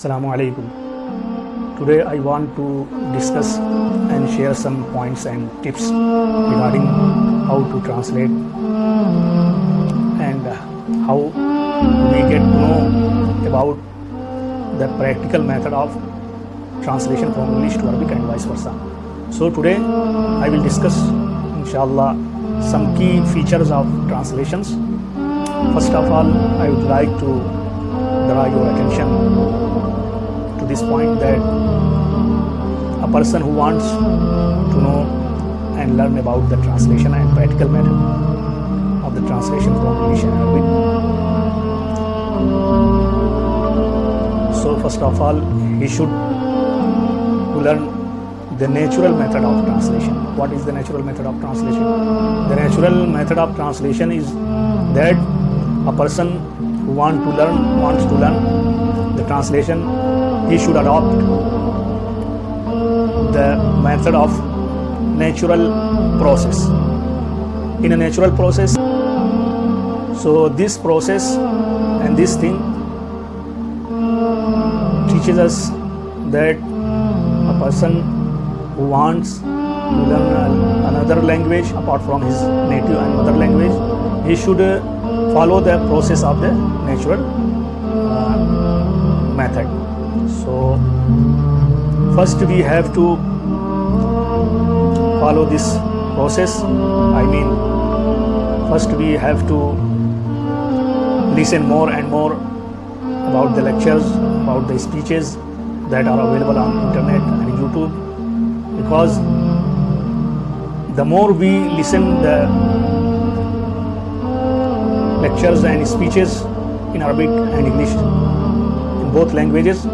Assalamu alaikum. Today I want to discuss and share some points and tips regarding how to translate and how we get to know about the practical method of translation from English to Arabic and vice versa. So today I will discuss inshallah some key features of translations. First of all, I would like to draw your attention to this point that a person who wants to know and learn about the translation and practical method of the translation from English and Arabic. So first of all, he should learn the natural method of translation. What is the natural method of translation? The natural method of translation is that a person who wants to learn the translation, he should adopt the method of natural process. In a natural process, so this process and this thing teaches us that a person who wants to learn another language apart from his native and mother language, he should follow the process of the natural method. So first we have to follow this process. I mean, first we have to listen more and more about the lectures, about the speeches that are available on internet and YouTube, because the more we listen the lectures and speeches in Arabic and English in both languages,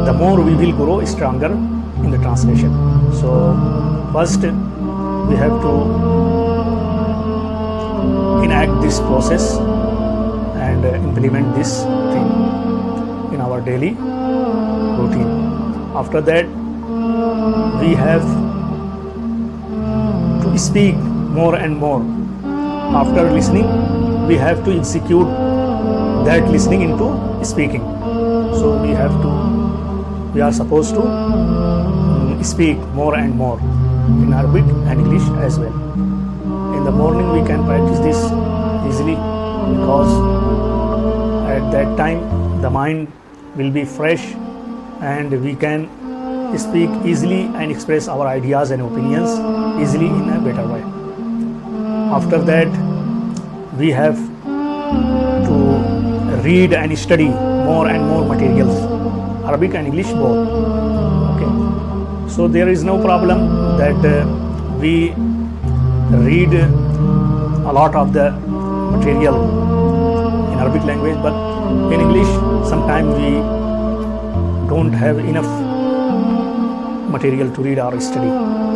the more we will grow stronger in the translation. So first we have to enact this process and implement this thing in our daily routine. After that, we have to speak more and more. After listening, we have to execute that listening into speaking. So we are supposed to speak more and more in Arabic and English as well. In the morning we can practice this easily because at that time the mind will be fresh and we can speak easily and express our ideas and opinions easily in a better way. After that, we have to read and study more and more materials, Arabic and English both. Okay, so there is no problem that we read a lot of the material in Arabic language, but in English sometimes we don't have enough material to read or study.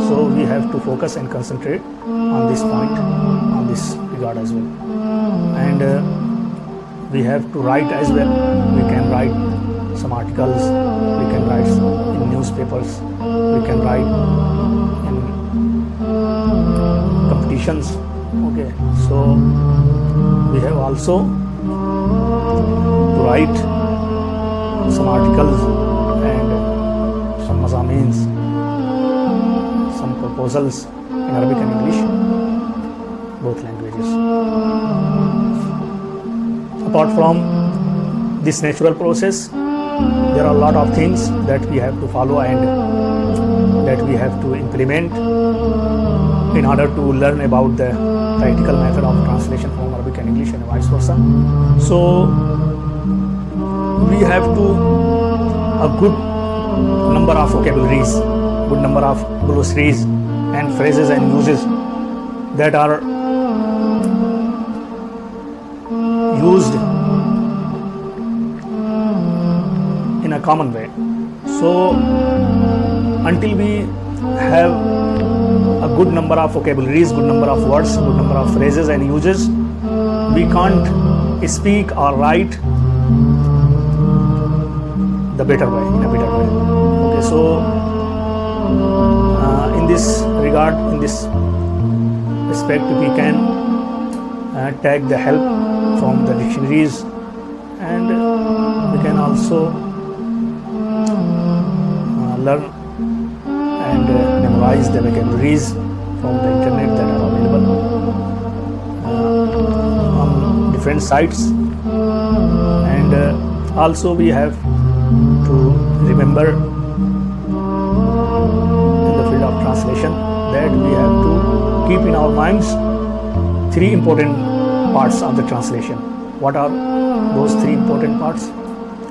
So we have to focus and concentrate on this point, on this regard as well. And we have to write as well. We can write some articles, we can write in newspapers, we can write in competitions. Okay, so we have also to write some articles and some mazameens, some proposals in Arabic and English, both languages. Apart from this natural process, there are a lot of things that we have to follow and that we have to implement in order to learn about the practical method of translation from Arabic and English and vice versa. So we have to a good number of vocabularies, good number of glossaries and phrases and uses that are used in a common way. So until we have a good number of vocabularies, good number of words, good number of phrases and uses, we can't speak or write the better way, in a better way. Okay, so in this regard, in this aspect, we can take the help from the dictionaries, and we can also learn and memorize the vocabularies from the internet that are available on different sites. And also we have to remember in the field of translation that we have to keep in our minds three important parts of the translation. What are those three important parts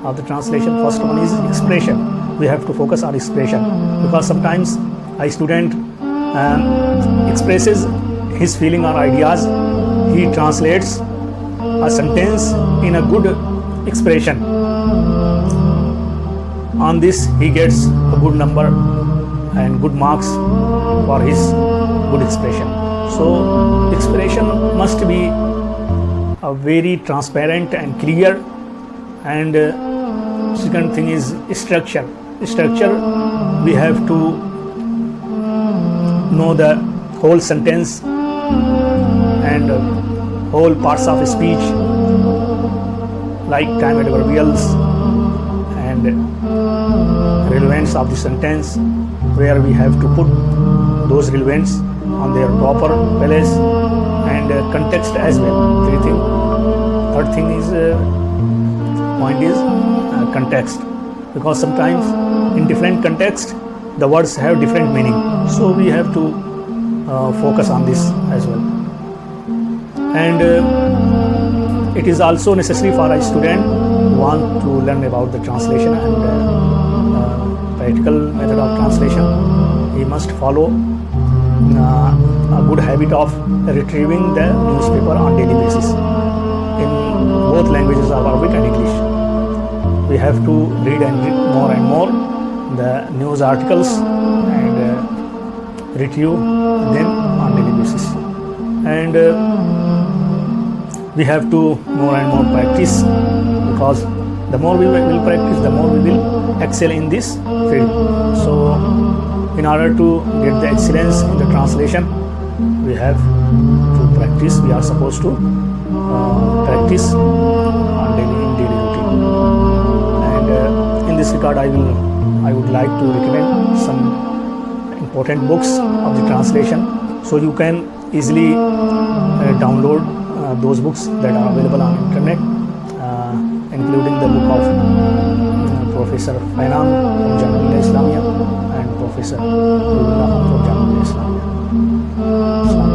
of the translation? First one is expression. We have to focus on expression, because sometimes a student expresses his feeling or ideas. He translates a sentence in a good expression. On this he gets a good number and good marks for his good expression. So expression must be a very transparent and clear. And second thing is structure. Structure, we have to know the whole sentence and whole parts of speech, like time adverbials and relevance of the sentence, where we have to put those relevance on their proper place, and context as well. Third thing is point is context, because sometimes in different context the words have different meaning, so we have to focus on this as well. And it is also necessary for a student who want to learn about the translation and practical method of translation. He must follow a good habit of retrieving the newspaper on daily basis in both languages of Arabic and English. We have to read more and more the news articles and retrieve them on daily basis. And we have to more and more practice, because the more we will practice, the more we will excel in this field. So in order to get the excellence in the translation, we have to practice. We are supposed to practice on daily routine. And in this regard, I would like to recommend some important books of the translation, so you can easily download those books that are available on internet, including the book of Professor Fainam from Jamia Islamia and Professor Rulullah from Jamia Islamia.